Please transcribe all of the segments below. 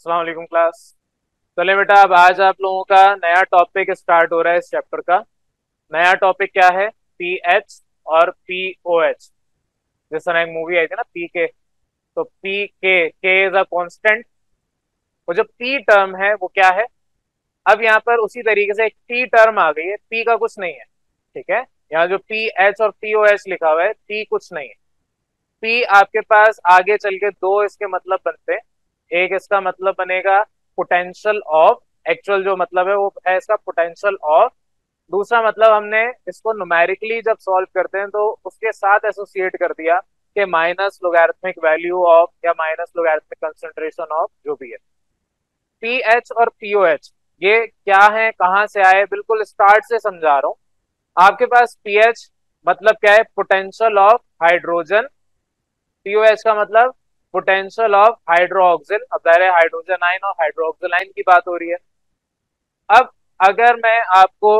अस्सलाम वालेकुम क्लास। चले बेटा, अब आज आप लोगों का नया टॉपिक स्टार्ट हो रहा है इस चैप्टर का। नया टॉपिक क्या है? पीएच और पीओएच। जिस तरह एक मूवी आई थी ना, पी के, तो के इज अ कांस्टेंट। वो जो पी टर्म है वो क्या है? अब यहाँ पर उसी तरीके से एक टी टर्म आ गई है, पी का कुछ नहीं है। ठीक है, यहाँ जो पी एच और पीओएच लिखा हुआ है, पी कुछ नहीं है। पी आपके पास आगे चल के दो इसके मतलब बनते हैं। एक इसका मतलब बनेगा पोटेंशियल ऑफ, एक्चुअल जो मतलब है वो है इसका पोटेंशियल ऑफ। दूसरा मतलब हमने इसको न्यूमेरिकली जब सॉल्व करते हैं तो उसके साथ एसोसिएट कर दिया कि माइनस लोगैरिथमिक वैल्यू ऑफ या माइनस लोगैरिथमिक कंसंट्रेशन ऑफ, जो भी है। पी एच और पीओएच ये क्या है, कहाँ से आए, बिल्कुल स्टार्ट से समझा रहा हूँ। आपके पास पीएच मतलब क्या है? Potential of hydrogen. पीओएच का मतलब पोटेंशियल ऑफ हाइड्रोक्सिल। अब जाहिर है हाइड्रोजन आयन और हाइड्रोक्सिल आयन की बात हो रही है। अब अगर मैं आपको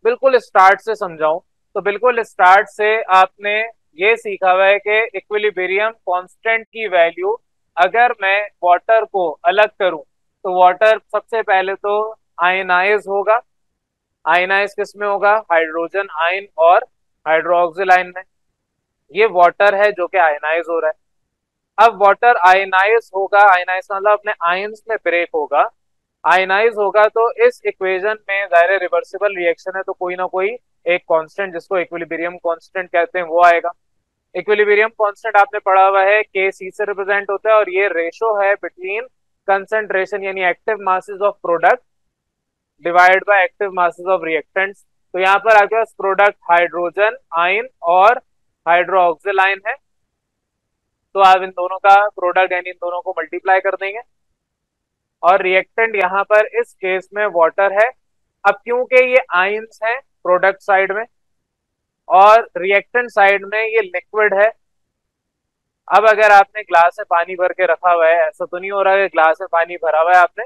बिल्कुल स्टार्ट से समझाऊं तो बिल्कुल स्टार्ट से आपने ये सीखा हुआ है कि इक्विलिब्रियम कांस्टेंट की वैल्यू, अगर मैं वाटर को अलग करूं तो वाटर सबसे पहले तो आयनाइज होगा। आयनाइज किस में होगा? हाइड्रोजन आयन और हाइड्रोक्सिल आयन में। ये वाटर है जो कि आयनाइज हो रहा है। अब वाटर आयनाइज होगा, आयनाइज मतलब अपने आयंस में ब्रेक होगा। आयनाइज होगा तो इस इक्वेशन में जाहिर रिवर्सिबल रिएक्शन है, तो कोई ना कोई एक कांस्टेंट जिसको इक्विलिब्रियम कांस्टेंट कहते हैं वो आएगा। इक्विलिब्रियम कांस्टेंट आपने पढ़ा हुआ है के सी से रिप्रेजेंट होता है, और ये रेशो है बिटवीन कंसंट्रेशन यानी active masses of product divide by active masses of reactants. तो यहाँ पर आपके पास प्रोडक्ट हाइड्रोजन आयन और हाइड्रोक्सिल आयन है, तो आप इन दोनों का प्रोडक्ट यानी इन दोनों को मल्टीप्लाई कर देंगे। और रिएक्टेंट यहाँ पर इस केस में वाटर है। अब क्योंकि ये आयंस हैं प्रोडक्ट साइड में और रिएक्टेंट साइड में ये लिक्विड है। अब अगर आपने ग्लास में पानी भर के रखा हुआ है, ऐसा तो नहीं हो रहा है ग्लास में पानी भरा हुआ है आपने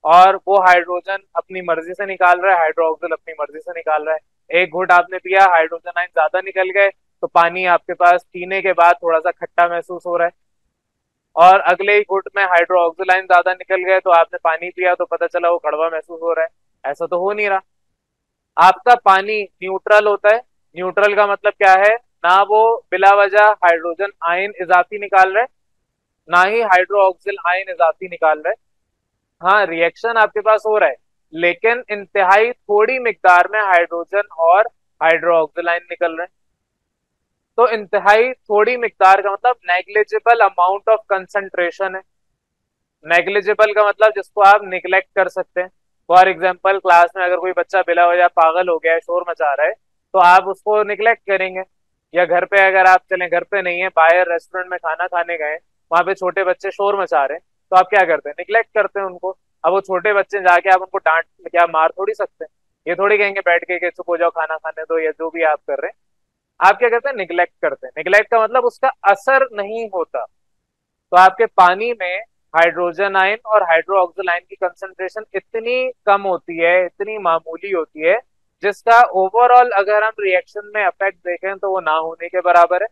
और वो हाइड्रोजन अपनी मर्जी से निकाल रहा है, हाइड्रोक्सिल अपनी मर्जी से निकाल रहा है। एक घुट आपने पिया, हाइड्रोजन आयन ज्यादा निकल गए, तो पानी आपके पास पीने के बाद थोड़ा सा खट्टा महसूस हो रहा है। और अगले ही घुट में हाइड्रोक्सिल आयन ज्यादा निकल गए, तो आपने पानी पिया तो पता चला वो कड़वा महसूस हो रहा है। ऐसा तो हो नहीं रहा। आपका पानी न्यूट्रल होता है। न्यूट्रल का मतलब क्या है? ना वो बिला वजह हाइड्रोजन आयन इजाफी निकाल रहे, ना ही हाइड्रोक्सिल आयन इजाफी निकाल रहे। हाँ, रिएक्शन आपके पास हो रहा है, लेकिन इंतहाई थोड़ी मिकदार में हाइड्रोजन और हाइड्रोक्सिल आयन निकल रहे हैं। तो इंतहाई थोड़ी मिकदार का मतलब नेग्लिजिबल अमाउंट ऑफ कंसंट्रेशन है। नेग्लिजिबल का मतलब जिसको आप निग्लेक्ट कर सकते हैं। फॉर एग्जाम्पल, क्लास में अगर कोई बच्चा बिला वजह पागल हो गया है, शोर मचा रहा है, तो आप उसको निग्लेक्ट करेंगे। या घर पे अगर आप चलें, घर पे नहीं है, बाहर रेस्टोरेंट में खाना खाने गए, वहां पे छोटे बच्चे शोर मचा रहे हैं, तो आप क्या करते हैं? निग्लेक्ट करते हैं उनको। अब वो छोटे बच्चे जाके आप उनको डांट क्या मार थोड़ी सकते हैं। ये थोड़ी कहेंगे बैठ के चुप हो जाओ, खाना खाने दो, या जो भी आप कर रहे हैं। आप क्या करते हैं? निग्लेक्ट करते हैं। निग्लेक्ट का मतलब उसका असर नहीं होता। तो आपके पानी में हाइड्रोजन आयन और हाइड्रोक्सिल आयन की कंसंट्रेशन इतनी कम होती है, इतनी मामूली होती है, जिसका ओवरऑल अगर हम रिएक्शन में इफेक्ट देखें तो वो ना होने के बराबर है।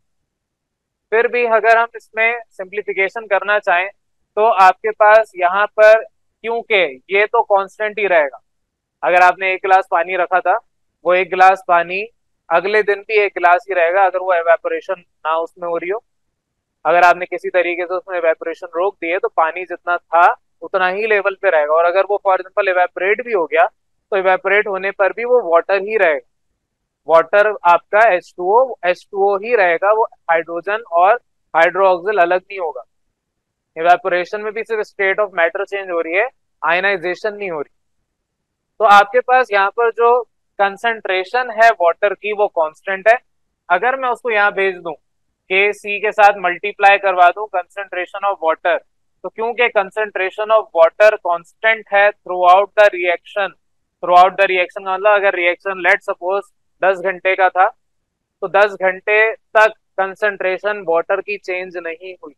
फिर भी अगर हम इसमें सिंप्लीफिकेशन करना चाहें तो आपके पास यहाँ पर, क्योंकि ये तो कांस्टेंट ही रहेगा। अगर आपने एक गिलास पानी रखा था, वो एक गिलास पानी अगले दिन भी एक गिलास ही रहेगा, अगर वो एवेपोरेशन ना उसमें हो रही हो। अगर आपने किसी तरीके से उसमें इवेपोरेशन रोक दिए तो पानी जितना था उतना ही लेवल पे रहेगा। और अगर वो फॉर एग्जाम्पल इवेपोरेट भी हो गया तो इवेपोरेट होने पर भी वो वाटर ही रहेगा। वाटर आपका H2O ही रहेगा, वो हाइड्रोजन और हाइड्रोक्सिल अलग नहीं होगा। इवेपोरेशन में भी सिर्फ स्टेट ऑफ मैटर चेंज हो रही है, आयनाइजेशन नहीं हो रही। तो आपके पास यहाँ पर जो कंसंट्रेशन है वाटर की वो कांस्टेंट है। अगर मैं उसको यहाँ भेज दूं, के सी के साथ मल्टीप्लाई करवा दूं कंसंट्रेशन ऑफ वाटर, तो क्योंकि कंसंट्रेशन ऑफ वाटर कांस्टेंट है through out the reaction. Through out the reaction का मतलब अगर रिएक्शन लेट सपोज 10 घंटे का था, तो 10 घंटे तक कंसंट्रेशन वाटर की चेंज नहीं हुई।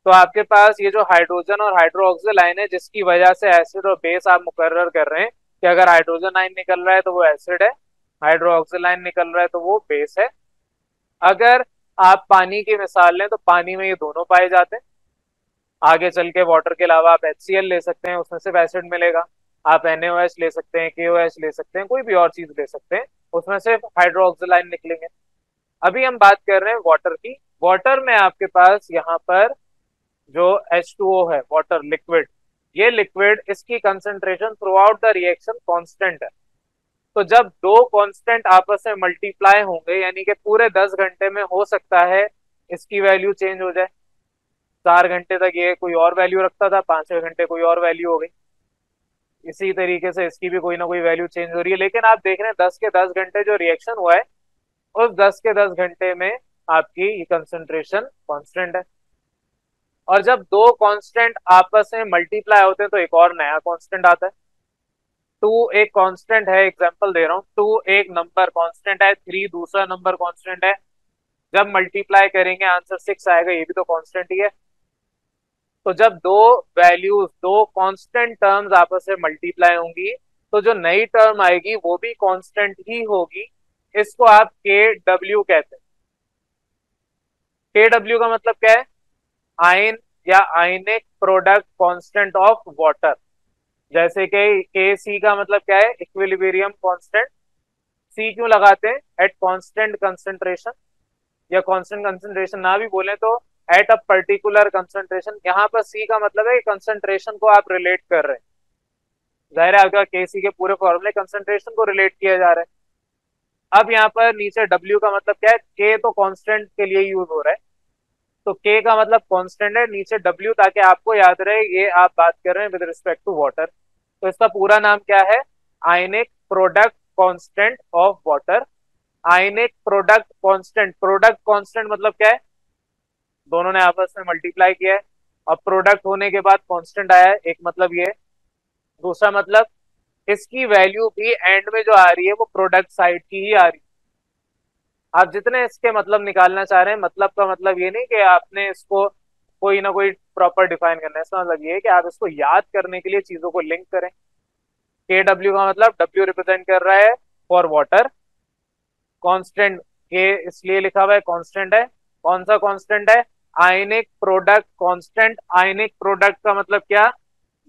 तो आपके पास ये जो हाइड्रोजन और हाइड्रोक्सिल आयन है, जिसकी वजह से एसिड और बेस आप मुकर्रर कर रहे हैं कि अगर हाइड्रोजन आयन निकल रहा है तो वो एसिड है, हाइड्रोक्सिल आयन निकल रहा है तो वो बेस है। अगर आप पानी की मिसाल लें तो पानी में ये दोनों पाए जाते हैं। आगे चल के वाटर के अलावा आप HCl ले सकते हैं, उसमें सिर्फ एसिड मिलेगा। आप NaOH ले सकते हैं, KOH ले सकते हैं, कोई भी और चीज ले सकते हैं, उसमें सिर्फ हाइड्रोक्सिल आयन निकलेंगे। अभी हम बात कर रहे हैं वाटर की। वाटर में आपके पास यहाँ पर जो H2O है, वाटर लिक्विड, ये लिक्विड, इसकी concentration through out the reaction constant है। तो जब दो कांस्टेंट आपस में मल्टीप्लाई होंगे, यानी कि पूरे 10 घंटे में हो सकता है इसकी वैल्यू चेंज हो जाए। 4 घंटे तक ये कोई और वैल्यू रखता था, 5वें घंटे कोई और वैल्यू हो गई। इसी तरीके से इसकी भी कोई ना कोई वैल्यू चेंज हो रही है। लेकिन आप देख रहे हैं 10 के 10 घंटे जो रिएक्शन हुआ है, उस 10 के 10 घंटे में आपकी ये कंसेंट्रेशन कांस्टेंट है। और जब दो कांस्टेंट आपस में मल्टीप्लाई होते हैं तो एक और नया कांस्टेंट आता है। टू एक कांस्टेंट है, एग्जांपल दे रहा हूँ, टू एक नंबर कांस्टेंट है, थ्री दूसरा नंबर कांस्टेंट है। जब मल्टीप्लाई करेंगे आंसर 6 आएगा, ये भी तो कांस्टेंट ही है। तो जब दो वैल्यूज, दो कांस्टेंट टर्म्स आपस में मल्टीप्लाई होंगी, तो जो नई टर्म आएगी वो भी कांस्टेंट ही होगी। इसको आप के डब्ल्यू कहते हैं। के डब्ल्यू का मतलब क्या है? आयन या ionic product constant of water. जैसे कि के सी का मतलब क्या है? Equilibrium constant. सी क्यों लगाते हैं? एट कांस्टेंट कंसेंट्रेशन, या कांस्टेंट कंसेंट्रेशन ना भी बोले तो एट अ पर्टिकुलर कंसेंट्रेशन। यहाँ पर सी का मतलब है कि कंसेंट्रेशन को आप रिलेट कर रहे हैं। जाहिर है आपका के सी के पूरे फॉर्मूले कंसेंट्रेशन को रिलेट किया जा रहा है। अब यहाँ पर नीचे डब्ल्यू का मतलब क्या है? के तो कांस्टेंट के लिए यूज हो रहा है, तो के का मतलब कांस्टेंट है, नीचे डब्ल्यू, ताकि आपको याद रहे ये आप बात कर रहे हैं विद रिस्पेक्ट टू वाटर। तो इसका पूरा नाम क्या है? Ionic product constant of water. Ionic product constant, product constant मतलब क्या है? दोनों ने आपस में मल्टीप्लाई किया है, अब प्रोडक्ट होने के बाद कांस्टेंट आया है, एक मतलब ये। दूसरा मतलब इसकी वैल्यू भी एंड में जो आ रही है वो प्रोडक्ट साइड की ही आ रही है। आप जितने इसके मतलब निकालना चाह रहे हैं, मतलब का मतलब ये नहीं कि आपने इसको कोई ना कोई प्रॉपर डिफाइन करना है, इसका मतलब ये है कि आप इसको याद करने के लिए चीजों को लिंक करें। के डब्ल्यू का मतलब डब्ल्यू रिप्रेजेंट कर रहा है फॉर वाटर, कांस्टेंट के इसलिए लिखा हुआ है कांस्टेंट है। कौन सा कांस्टेंट है? Ionic product constant. Ionic product का मतलब क्या?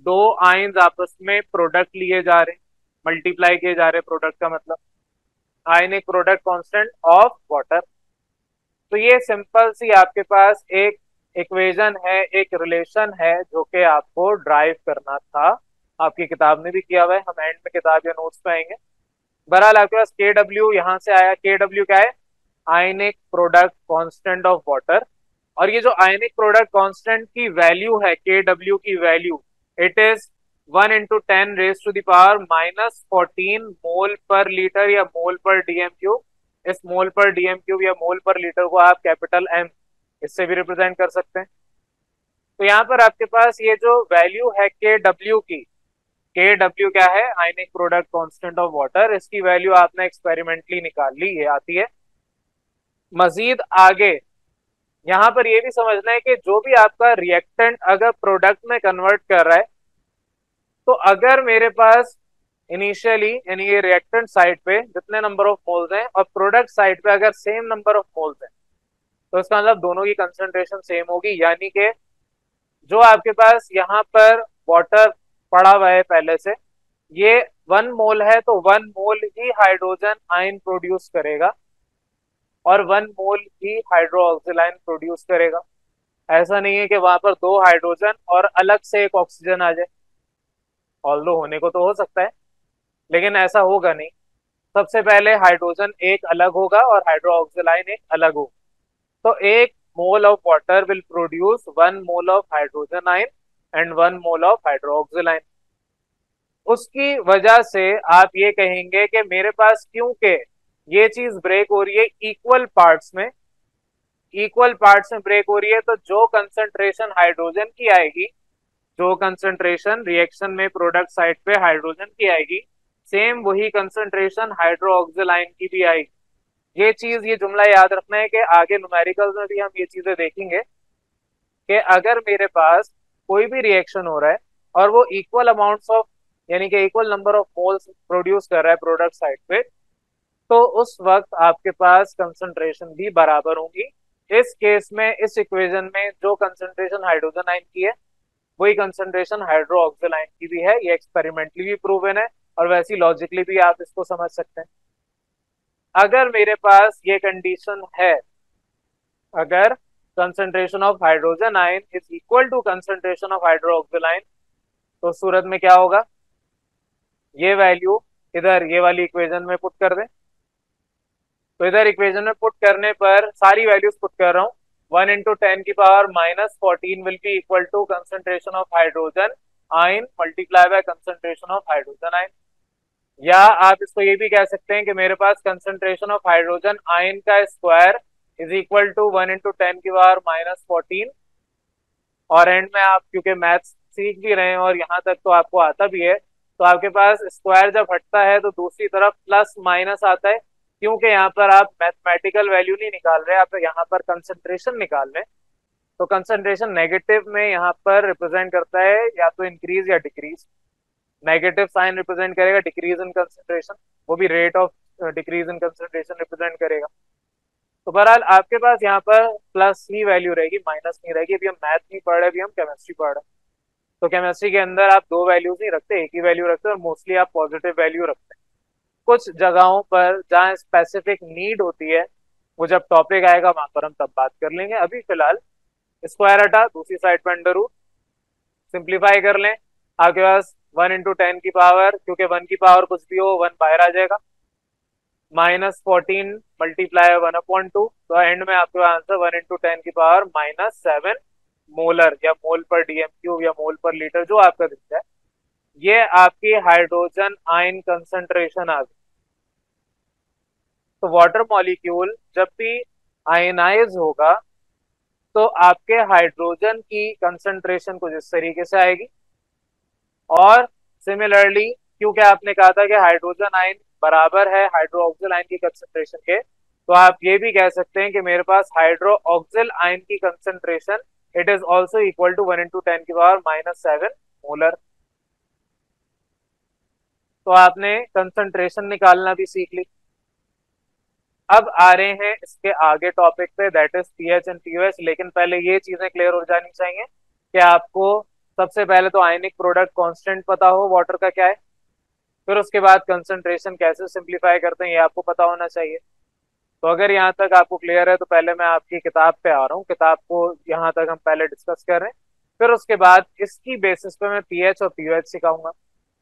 दो आयन्स आपस में प्रोडक्ट लिए जा रहे हैं, मल्टीप्लाई किए जा रहे हैं, प्रोडक्ट का मतलब ionic product constant of water. तो ये सिंपल सी आपके पास एक इक्वेशन है, एक रिलेशन है जो कि आपको ड्राइव करना था। आपकी किताब ने भी किया हुआ है, हम एंड में किताब या नोट्स पे आएंगे। बहरहाल आपके पास के डब्ल्यू यहां से आया। के डब्ल्यू क्या है? Ionic product constant of water. और ये जो आयनिक प्रोडक्ट कांस्टेंट की वैल्यू है, के डब्ल्यू की वैल्यू, इट इज 1 × 10⁻⁻14 मोल पर लीटर या मोल पर डीएम क्यूब। इस मोल पर डीएम क्यूब या मोल पर लीटर को आप कैपिटल एम इससे भी रिप्रेजेंट कर सकते हैं। तो यहाँ पर आपके पास ये जो वैल्यू है के डब्ल्यू की, के डब्ल्यू क्या है? Ionic product constant of water. इसकी वैल्यू आपने एक्सपेरिमेंटली निकाल ली, ये आती है। मजीद आगे यहाँ पर ये भी समझना है कि जो भी आपका रिएक्टेंट अगर प्रोडक्ट में कन्वर्ट कर रहा है, तो अगर मेरे पास इनिशियली यानी ये रिएक्टेंट साइड पे जितने नंबर ऑफ मोल्स हैं और प्रोडक्ट साइड पे अगर सेम नंबर ऑफ मोल्स हैं, तो इसका मतलब दोनों की कंसंट्रेशन सेम होगी। यानी कि जो आपके पास यहाँ पर वाटर पड़ा हुआ है पहले से, ये 1 मोल है, तो 1 मोल ही हाइड्रोजन आयन प्रोड्यूस करेगा और 1 मोल ही हाइड्रोक्सिल आयन प्रोड्यूस करेगा। ऐसा नहीं है कि वहां पर दो हाइड्रोजन और अलग से एक ऑक्सीजन आ जाए। ऑल्दो होने को तो हो सकता है, लेकिन ऐसा होगा नहीं। सबसे पहले हाइड्रोजन एक अलग होगा और हाइड्रोक्सिल आयन एक अलग होगा। तो 1 mole of water will produce 1 mole of hydrogen ion and 1 mole of hydroxyl ion. उसकी वजह से आप ये कहेंगे कि मेरे पास क्योंकि ये चीज ब्रेक हो रही है इक्वल पार्ट्स में, इक्वल पार्ट्स में ब्रेक हो रही है, तो जो कंसंट्रेशन हाइड्रोजन की आएगी, जो कंसंट्रेशन रिएक्शन में प्रोडक्ट साइड पे हाइड्रोजन की आएगी, सेम वही कंसंट्रेशन हाइड्रोक्सिल आयन की भी आएगी। ये चीज, ये जुमला याद रखना है कि आगे न्यूमेरिकल्स में भी हम ये चीजें देखेंगे कि अगर मेरे पास कोई भी रिएक्शन हो रहा है और वो इक्वल अमाउंट्स ऑफ यानी कि equal number of moles produce कर रहा है प्रोडक्ट साइड पे, तो उस वक्त आपके पास कंसंट्रेशन भी बराबर होंगी। इस केस में, इस इक्वेशन में जो कंसंट्रेशन हाइड्रोजन आयन की है वही कंसंट्रेशन हाइड्रोक्सिल आयन की भी है। ये एक्सपेरिमेंटली भी प्रूवन है और वैसे लॉजिकली भी आप इसको समझ सकते हैं। अगर मेरे पास ये कंडीशन है, अगर concentration of hydrogen ion is equal to concentration of hydroxyl ion, तो उस सूरत में क्या होगा, ये वैल्यू इधर ये वाली इक्वेशन में पुट कर दें। तो इधर इक्वेशन में पुट करने पर सारी वैल्यूज पुट कर रहा हूँ, 1 × 10⁻⁻14 will be equal to concentration of hydrogen ion multiply by concentration of hydrogen ion. या आप इसको ये भी कह सकते हैं कि मेरे पास कंसंट्रेशन ऑफ हाइड्रोजन आयन का स्क्वायर इज इक्वल टू 1 × 10⁻⁻14। और एंड में आप क्योंकि मैथ्स सीख भी रहे हैं और यहाँ तक तो आपको आता भी है, तो आपके पास स्क्वायर जब हटता है तो दूसरी तरफ प्लस माइनस आता है, क्योंकि यहाँ पर आप मैथमेटिकल वैल्यू नहीं निकाल रहे, आप यहाँ पर कंसंट्रेशन निकाल रहे हैं। तो कंसंट्रेशन नेगेटिव में यहाँ पर रिप्रेजेंट करता है या तो इंक्रीज या डिक्रीज। नेगेटिव साइन रिप्रेजेंट करेगा डिक्रीज इन कंसंट्रेशन, वो भी rate of decrease in concentration represent करेगा। तो बहरहाल आपके पास यहाँ पर प्लस ही वैल्यू रहेगी, माइनस नहीं रहेगी। अभी हम मैथ नहीं पढ़ रहे, अभी हम केमिस्ट्री पढ़ रहे हैं। तो केमिस्ट्री के अंदर आप दो वैल्यूज नहीं रखते, एक ही वैल्यू रखते हैं और मोस्टली आप पॉजिटिव वैल्यू रखते हैं। कुछ जगहों पर जहाँ स्पेसिफिक नीड होती है, वो जब टॉपिक आएगा वहां पर हम तब बात कर लेंगे। अभी फिलहाल स्क्वायर हटा, दूसरी साइड पर अंडर रूट, सिंप्लीफाई कर लें। आपके पास 1 × 10 की पावर, क्योंकि 1 की पावर कुछ भी हो 1 बाहर आ जाएगा, -14 मल्टीप्लाई 1/2। तो एंड में आपके आंसर 1 × 10 की पावर -7 मोलर या मोल पर डीएम क्यूब या मोल पर लीटर जो आपका दिखता है, ये आपकी हाइड्रोजन आयन कंसंट्रेशन आ गई। तो वाटर मॉलिक्यूल जब भी आयनाइज होगा तो आपके हाइड्रोजन की कंसंट्रेशन कुछ इस तरीके से आएगी। और सिमिलरली क्योंकि आपने कहा था कि हाइड्रोजन आयन बराबर है हाइड्रोक्सिल आयन की कंसंट्रेशन के, तो आप ये भी कह सकते हैं कि मेरे पास हाइड्रोक्सिल आयन की concentration it is also equal to 1 × 10 की पावर -7 मोलर। तो आपने कंसंट्रेशन निकालना भी सीख ली। अब आ रहे हैं इसके आगे टॉपिक पे, that is pH and pOH. लेकिन पहले ये चीजें क्लियर हो जानी चाहिए कि आपको सबसे पहले तो आयनिक प्रोडक्ट कांस्टेंट पता हो वाटर का क्या है, फिर उसके बाद कंसंट्रेशन कैसे सिंप्लीफाई करते हैं ये आपको पता होना चाहिए। तो अगर यहाँ तक आपको क्लियर है तो पहले मैं आपकी किताब पे आ रहा हूँ, किताब को यहाँ तक हम पहले डिस्कस कर रहे हैं, फिर उसके बाद इसकी बेसिस पे मैं पीएच और पीओएच सिखाऊंगा।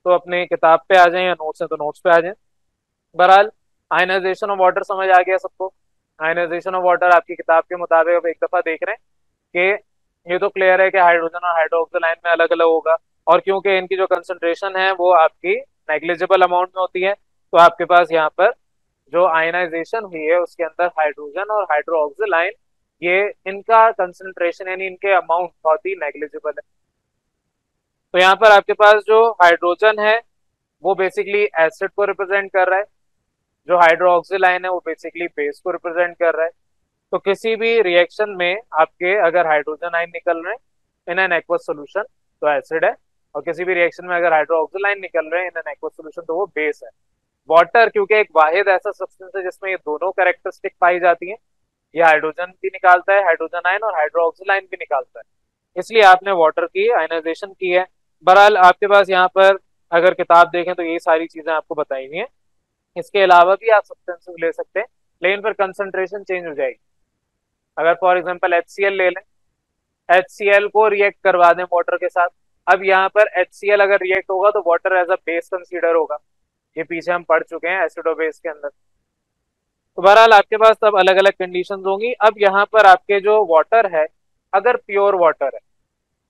तो अपने किताब पे आ जाए या नोट्स है तो नोट्स पे आ जाए। बहरहाल आयनाइजेशन ऑफ वाटर समझ आ गया सबको। आयनाइजेशन ऑफ वाटर आपकी किताब के मुताबिक अब एक दफा देख रहे हैं कि ये तो क्लियर है कि हाइड्रोजन और हाइड्रोक्सिल आयन में अलग अलग होगा, और क्योंकि इनकी जो कंसंट्रेशन है वो आपकी नेग्लिजिबल अमाउंट में होती है, तो आपके पास यहाँ पर जो आयनाइजेशन हुई है उसके अंदर हाइड्रोजन और हाइड्रोक्सिल आयन, ये इनका कंसंट्रेशन यानी इनके अमाउंट बहुत ही नेग्लिजिबल है। तो यहाँ पर आपके पास जो हाइड्रोजन है वो बेसिकली एसिड को रिप्रेजेंट कर रहा है, जो हाइड्रोक्सिल आयन है वो बेसिकली बेस को रिप्रेजेंट कर रहा है। तो किसी भी रिएक्शन में आपके अगर हाइड्रोजन आयन निकल रहे हैं इन एन एक्वस सोल्यूशन तो एसिड है, और किसी भी रिएक्शन में अगर हाइड्रोक्सिल आयन निकल रहे हैं इन एन एक्वस सोल्यूशन तो वो बेस है। वाटर क्योंकि एक वाहिद ऐसा सब्सटेंस है जिसमें ये दोनों कैरेक्टरिस्टिक पाई जाती हैं, ये हाइड्रोजन भी निकालता है, हाइड्रोजन आयन, और हाइड्रोक्सिल आयन भी निकालता है, इसलिए आपने वाटर की आयनाइजेशन की है। बहरहाल आपके पास यहाँ पर अगर किताब देखें तो ये सारी चीजें आपको बताई हुई हैं। इसके अलावा भी आप सब्सटेंसेस ले सकते हैं, लेकिन फिर कंसंट्रेशन चेंज हो जाएगी। अगर फॉर एग्जांपल HCl ले लें, HCl को रिएक्ट करवा दें वाटर के साथ, अब यहाँ पर HCl अगर रिएक्ट होगा तो water as a base consider होगा। ये पीछे हम पढ़ चुके हैं एसिड और बेस के अंदर। तो बहरहाल आपके पास तब अलग अलग कंडीशंस होंगी। अब यहाँ पर आपके जो वाटर है, अगर प्योर वाटर है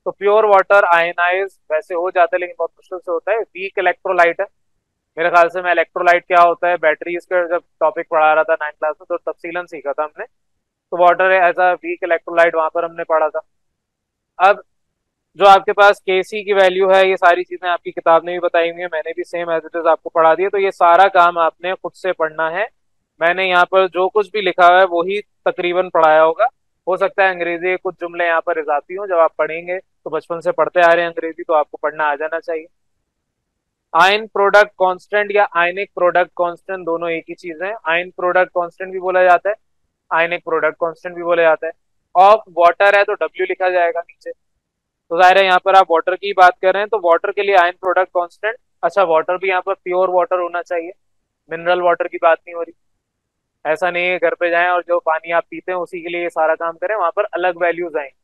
तो प्योर वाटर आयनाइज वैसे हो जाता है लेकिन बहुत मुश्किल से होता है, वीक इलेक्ट्रोलाइट है। मेरे ख्याल से मैं इलेक्ट्रोलाइट क्या होता है बैटरीज का जब टॉपिक पढ़ा रहा था 9th क्लास में तो तफसीलन सीखा था हमने। तो water as a weak electrolyte वहां पर हमने पढ़ा था। अब जो आपके पास Kc की वैल्यू है, ये सारी चीजें आपकी किताब ने भी बताई हुई है, मैंने भी सेम एज इट इज आपको पढ़ा दिया। तो ये सारा काम आपने खुद से पढ़ना है। मैंने यहाँ पर जो कुछ भी लिखा हुआ है वही तकरीबन पढ़ाया होगा। हो सकता है अंग्रेजी के कुछ जुमले यहाँ पर इजाफी हों, जब आप पढ़ेंगे तो बचपन से पढ़ते आ रहे हैं अंग्रेजी तो आपको पढ़ना आ जाना चाहिए। आयन प्रोडक्ट कांस्टेंट या आयनिक प्रोडक्ट कांस्टेंट दोनों एक ही चीज है। आयन प्रोडक्ट कांस्टेंट भी बोला जाता है, आयनिक प्रोडक्ट कांस्टेंट भी बोला जाता है। ऑफ वाटर है तो W लिखा जाएगा नीचे, तो जाहिर है यहाँ पर आप वाटर की बात कर रहे हैं, तो वाटर के लिए आयन प्रोडक्ट कांस्टेंट। अच्छा, वाटर भी यहाँ पर प्योर वाटर होना चाहिए, मिनरल वाटर की बात नहीं हो रही। ऐसा नहीं है घर पे जाएं और जो पानी आप पीते हैं उसी के लिए ये सारा काम करें, वहां पर अलग वैल्यूज आएंगे।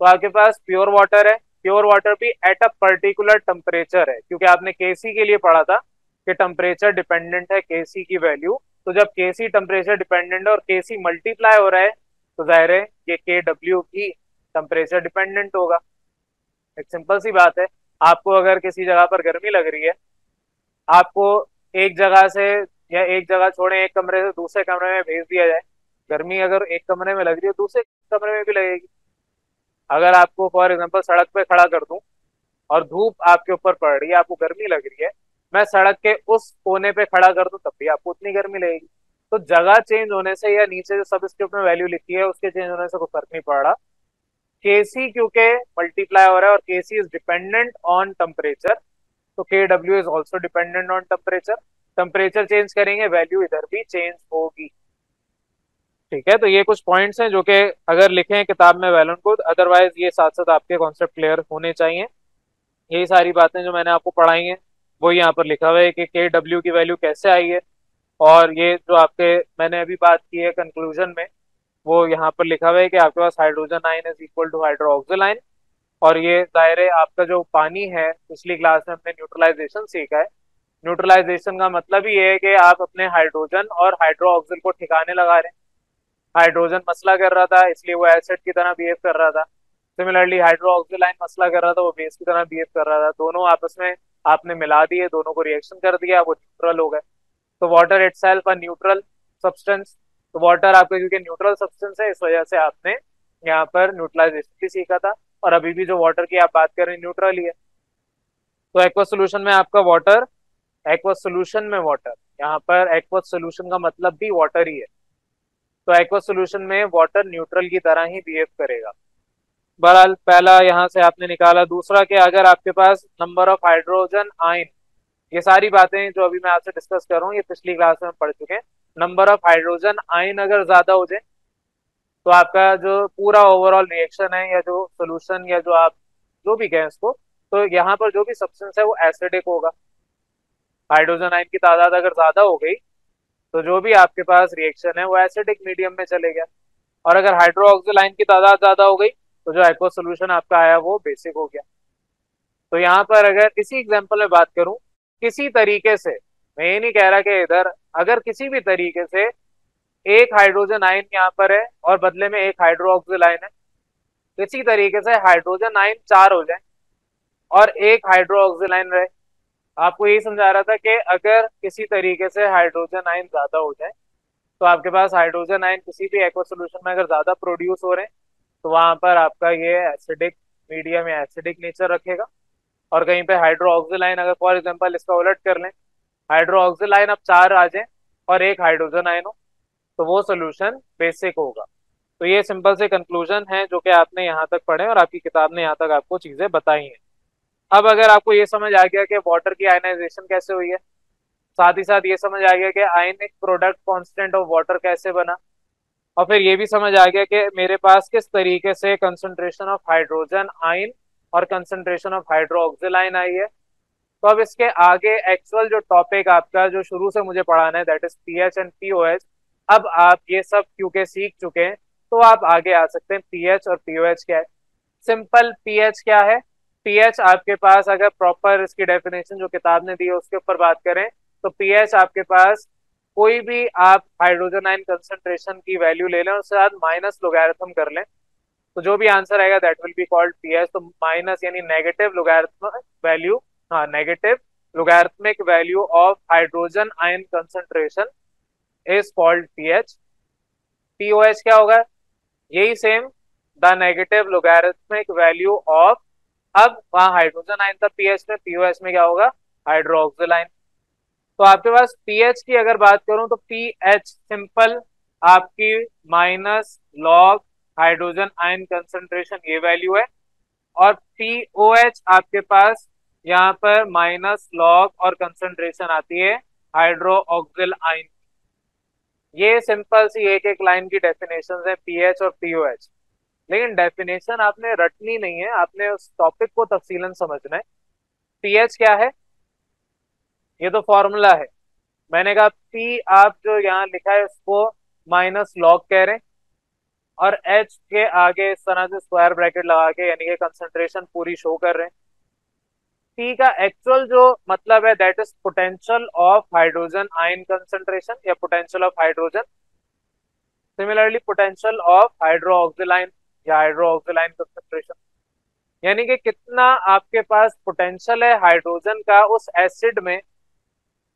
तो आपके पास प्योर वाटर है, प्योर वाटर भी एट अ पर्टिकुलर टेम्परेचर है, क्योंकि आपने केसी के लिए पढ़ा था कि टेम्परेचर डिपेंडेंट है केसी की वैल्यू। तो जब केसी टेम्परेचर डिपेंडेंट है और केसी मल्टीप्लाई हो रहा है, तो जाहिर है ये के डब्ल्यू भी टेम्परेचर डिपेंडेंट होगा। एक सिंपल सी बात है, आपको अगर किसी जगह पर गर्मी लग रही है, आपको एक जगह से या एक जगह छोड़े एक कमरे से दूसरे कमरे में भेज दिया जाए, गर्मी अगर एक कमरे में लग रही है दूसरे कमरे में भी लगेगी। अगर आपको फॉर एग्जांपल सड़क पे खड़ा कर दूं और धूप आपके ऊपर पड़ रही है, आपको गर्मी लग रही है, मैं सड़क के उस कोने पे खड़ा कर दूं तब भी आपको उतनी गर्मी लगेगी। तो जगह चेंज होने से या नीचे जो सबस्क्रिप्ट में वैल्यू लिखी है उसके चेंज होने से कोई फर्क नहीं पड़ रहा। केसी क्योंकि मल्टीप्लाई हो रहा है और केसी इज डिपेंडेंट ऑन टेम्परेचर, तो के W is also dependent on temperature. Temperature change करेंगे वैल्यू इधर भी चेंज होगी। ठीक है, तो ये कुछ पॉइंट्स हैं जो कि अगर लिखे हैं किताब में वेल एंड गुड, अदरवाइज ये साथ साथ आपके कॉन्सेप्ट क्लियर होने चाहिए। यही सारी बातें जो मैंने आपको पढ़ाई हैं वो यहाँ पर लिखा हुआ है कि के डब्ल्यू की वैल्यू कैसे आई है। और ये जो आपके मैंने अभी बात की है कंक्लूजन में, वो यहाँ पर लिखा हुआ है कि आपके पास hydrogen ion is equal to hydroxyl ion. और ये दायरे आपका जो पानी है, पिछली क्लास में हमने न्यूट्रलाइजेशन सीखा है। न्यूट्रलाइजेशन का मतलब ही है कि आप अपने हाइड्रोजन और हाइड्रोक्सिल को ठिकाने लगा रहे हैं। हाइड्रोजन मसला कर रहा था इसलिए वो एसिड की तरह बिहेव कर रहा था। सिमिलरली हाइड्रोक्सिल आयन मसला कर रहा था, वो बेस की तरह बिहेव कर रहा था। दोनों आपस में आपने मिला दिए, दोनों को रिएक्शन कर दिया, वो न्यूट्रल हो गए। तो water itself a neutral substance. तो वाटर आपका क्योंकि न्यूट्रल सब्सटेंस है, इस वजह से आपने यहाँ पर न्यूट्रलाइजेशन भी सीखा था। और अभी भी जो वाटर की आप बात कर रहे हैं न्यूट्रल ही है। तो एक्वस सोल्यूशन में आपका वाटर, एक्वस सोल्यूशन में वाटर, यहाँ पर एक्वस सोल्यूशन का मतलब भी वाटर ही है। तो एक्वस सोल्यूशन में वाटर न्यूट्रल की तरह ही बिहेव करेगा। बहरहाल पहला यहाँ से आपने निकाला। दूसरा कि अगर आपके पास नंबर ऑफ हाइड्रोजन आयन, ये सारी बातें जो अभी मैं आपसे डिस्कस कर रहा हूँ ये पिछली क्लास में हम पढ़ चुके हैं। नंबर ऑफ हाइड्रोजन आयन अगर ज्यादा हो जाए तो आपका जो पूरा ओवरऑल रिएक्शन है या जो सोल्यूशन या जो आप जो भी कहें इसको, तो यहाँ पर जो भी सब्सटेंस है वो एसिडिक होगा। हाइड्रोजन आयन की तादाद अगर ज्यादा हो गई तो जो भी आपके पास रिएक्शन है वो एसिडिक मीडियम में चले गया। और अगर हाइड्रोक्सिल आयन की तादाद ज्यादा हो गई तो जो एक्वस सोल्यूशन आपका आया वो बेसिक हो गया। तो यहाँ पर अगर इसी एग्जांपल में बात करूं, किसी तरीके से, मैं ये नहीं कह रहा कि इधर, अगर किसी भी तरीके से एक हाइड्रोजन आयन यहाँ पर है और बदले में एक हाइड्रोक्सिल आयन है, किसी तरीके से हाइड्रोजन आयन 4 हो जाए और एक हाइड्रोक्सिल आयन रहे। आपको यही समझा रहा था कि अगर किसी तरीके से हाइड्रोजन आयन ज्यादा हो जाए तो आपके पास हाइड्रोजन आयन किसी भी एक्वस सोल्यूशन में अगर ज्यादा प्रोड्यूस हो रहे हैं तो वहां पर आपका ये एसिडिक मीडियम या एसिडिक नेचर रखेगा। और कहीं पे हाइड्रोक्सिल आयन अगर फॉर एग्जांपल इसका उलट कर लें, हाइड्रोक्सिल आयन अब 4 आ जाए और एक हाइड्रोजन आयन हो, तो वो सोल्यूशन बेसिक होगा। तो ये सिंपल से कंक्लूजन है जो कि आपने यहाँ तक पढ़े और आपकी किताब ने यहाँ तक आपको चीजें बताई हैं। अब अगर आपको ये समझ आ गया कि वाटर की आयनाइजेशन कैसे हुई है, साथ ही साथ ये समझ आ गया कि ionic product constant of water कैसे बना, और फिर ये भी समझ आ गया कि मेरे पास किस तरीके से कंसंट्रेशन ऑफ हाइड्रोजन आयन और कंसंट्रेशन ऑफ हाइड्रोक्सिल आयन आई है, तो अब इसके आगे एक्चुअल जो टॉपिक आपका जो शुरू से मुझे पढ़ाना है that is pH and pOH. अब आप ये सब क्योंकि सीख चुके हैं तो आप आगे आ सकते हैं पीएच और पीओएच क्या है। सिंपल पीएच क्या है, पीएच आपके पास अगर प्रॉपर इसकी डेफिनेशन जो किताब ने दी है उसके ऊपर बात करें तो पीएच आपके पास कोई भी आप हाइड्रोजन आयन कंसंट्रेशन की वैल्यू ले लें और उसके साथ माइनस लोगैरिथम कर लें, तो जो भी आंसर आएगा that will be called pH. तो माइनस यानी नेगेटिव लोगैरिथम वैल्यू, हाँ negative logarithmic value of hydrogen ion concentration is called pH. POH क्या होगा, यही same, the negative logarithmic value of, अब वहां हाइड्रोजन आयन था पीएच में, पीओएच में क्या होगा, हाइड्रोक्सिल आयन। तो आपके पास पीएच की अगर बात करूं तो पीएच सिंपल आपकी minus log hydrogen ion concentration ये वैल्यू है, और पीओएच आपके पास यहाँ पर माइनस लॉग और कंसंट्रेशन आती है हाइड्रोक्सिल आयन। ये सिंपल सी एक एक लाइन की डेफिनेशन है पीएच और पीओएच। लेकिन डेफिनेशन आपने रटनी नहीं है, आपने उस टॉपिक को तफसीलन समझना है। पीएच क्या है, ये तो फॉर्मूला है। मैंने कहा पी आप जो यहाँ लिखा है उसको माइनस लॉग कह रहे हैं, और एच के आगे इस तरह से स्क्वायर ब्रैकेट लगा के यानी कि कंसंट्रेशन पूरी शो कर रहे हैं। पी का एक्चुअल जो मतलब है that is potential of hydrogen ion concentration या potential of hydrogen. Similarly potential of hydroxyl ion या हाइड्रोक्सिलाइन कंसंट्रेशन, यानी कि कितना आपके पास पोटेंशियल है हाइड्रोजन का उस एसिड में,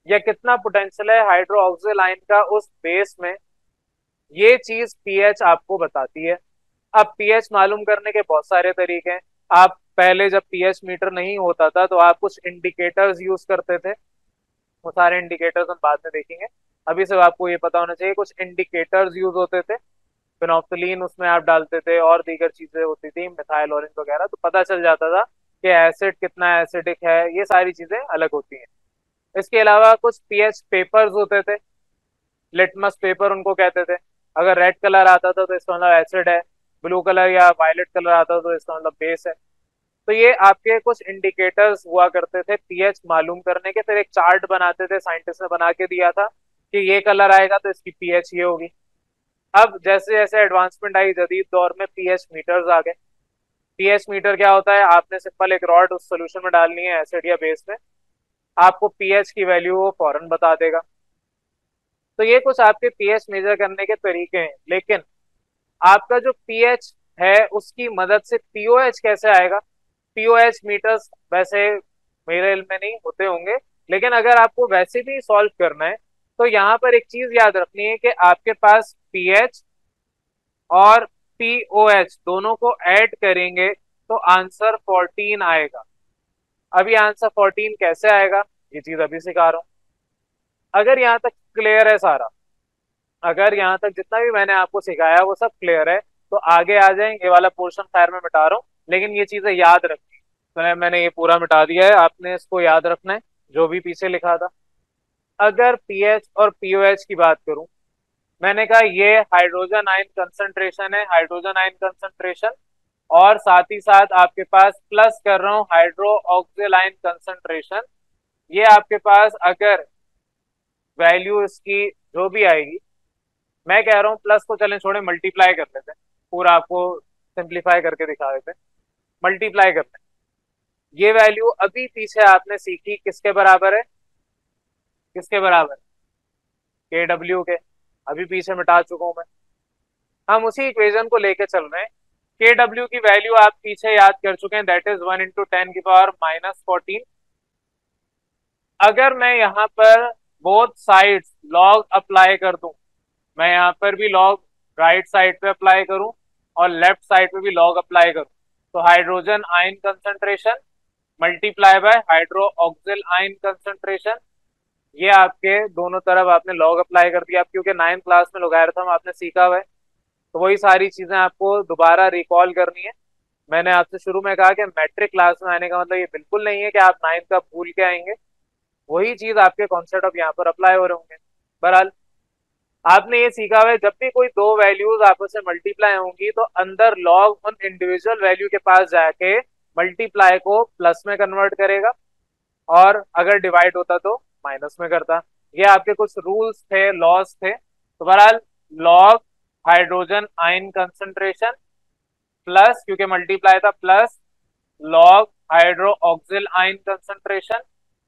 या कितना पोटेंशियल है हाइड्रोक्सिलाइन का उस बेस में, ये चीज पीएच आपको बताती है। अब पीएच मालूम करने के बहुत सारे तरीके हैं। आप पहले जब पीएच मीटर नहीं होता था तो आप कुछ इंडिकेटर्स यूज करते थे, वो सारे इंडिकेटर्स हम बाद में देखेंगे। अभी से आपको ये पता होना चाहिए कुछ इंडिकेटर्स यूज होते थे, फिनोप्थलीन उसमें आप डालते थे और दीगर चीजें होती थी, मिथाइल ऑरेंज वगैरह, तो पता चल जाता था कि एसिड कितना एसिडिक है, ये सारी चीजें अलग होती हैं। इसके अलावा कुछ पीएच पेपर्स होते थे, लिटमस पेपर उनको कहते थे। अगर रेड कलर आता था तो इसका मतलब एसिड है, ब्लू कलर या वायलेट कलर आता था तो इसका मतलब बेस है। तो ये आपके कुछ इंडिकेटर्स हुआ करते थे पीएच मालूम करने के। फिर एक चार्ट बनाते थे, साइंटिस्ट ने बना के दिया था कि ये कलर आएगा तो इसकी पीएच ये होगी। अब जैसे जैसे एडवांसमेंट आई जदीद दौर में पीएच मीटर्स आ गए। पीएच मीटर क्या होता है, आपने सिंपल एक रॉड उस सोल्यूशन में डालनी है एसिड या बेस में, आपको पीएच की वैल्यू वो फौरन बता देगा। तो ये कुछ आपके पीएच मेजर करने के तरीके हैं। लेकिन आपका जो पीएच है उसकी मदद से पीओएच कैसे आएगा। पीओएच मीटर्स वैसे मेरे इल्म में नहीं होते होंगे, लेकिन अगर आपको वैसे भी सॉल्व करना है तो यहाँ पर एक चीज याद रखनी है कि आपके पास पीएच और पीओएच दोनों को ऐड करेंगे तो आंसर 14 आएगा। अभी आंसर 14 कैसे आएगा ये चीज अभी सिखा रहा हूँ। अगर यहाँ तक क्लियर है सारा, अगर यहाँ तक जितना भी मैंने आपको सिखाया वो सब क्लियर है, तो आगे आ जाएंगे। ये वाला पोर्शन खैर मैं मिटा रहा हूँ, लेकिन ये चीजें याद रखनी। तो मैंने ये पूरा मिटा दिया है, आपने इसको याद रखना है जो भी पीछे लिखा था। अगर पीएच और पीओएच की बात करूं, मैंने कहा ये हाइड्रोजन आयन कंसंट्रेशन है, हाइड्रोजन आयन कंसंट्रेशन, और साथ ही साथ आपके पास प्लस कर रहा हूं हाइड्रो ऑक्सिल आयन कंसंट्रेशन। ये आपके पास अगर वैल्यू इसकी जो भी आएगी, मैं कह रहा हूँ प्लस को चलें छोड़े मल्टीप्लाई कर लेते हैं, पूरा आपको सिंप्लीफाई करके दिखा देते हैं। मल्टीप्लाई करते हैं, ये वैल्यू अभी पीछे आपने सीखी किसके बराबर है, किसके बराबर, के डब्ल्यू के। अभी पीछे मिटा चुका हूं मैं, हम उसी इक्वेशन को लेके चल रहे हैं। के डब्ल्यू की वैल्यू आप पीछे याद कर चुके हैं, दैट इज 1 × 10⁻⁻14। अगर मैं यहाँ पर बोथ साइड्स लॉग अप्लाई कर दूं, मैं यहाँ पर भी लॉग राइट साइड पे अप्लाई करूं और लेफ्ट साइड पे भी लॉग अप्लाई करूं, तो hydrogen ion concentration multiply by hydroxyl ion concentration, ये आपके दोनों तरफ आपने लॉग अप्लाई कर दिया। आप क्योंकि 9th क्लास में लोगारिथम आपने सीखा हुआ है, तो वही सारी चीजें आपको दोबारा रिकॉल करनी है। मैंने आपसे शुरू में कहा कि मैट्रिक क्लास में आने का मतलब ये बिल्कुल नहीं है कि आप 9th का भूल के आएंगे, वही चीज आपके कॉन्सेप्ट अब यहाँ पर अप्लाई हो रहे होंगे। बहरहाल आपने ये सीखा हुआ है जब भी कोई दो वैल्यूज आपस में मल्टीप्लाई होंगी तो अंदर लॉग उन इंडिविजुअल वैल्यू के पास जाके मल्टीप्लाई को प्लस में कन्वर्ट करेगा, और अगर डिवाइड होता तो माइनस में करता। ये आपके कुछ रूल्स थे, लॉज थे। तो बहरहाल log hydrogen ion concentration plus, क्योंकि मल्टीप्लाई था, plus log hydroxyl ion concentration,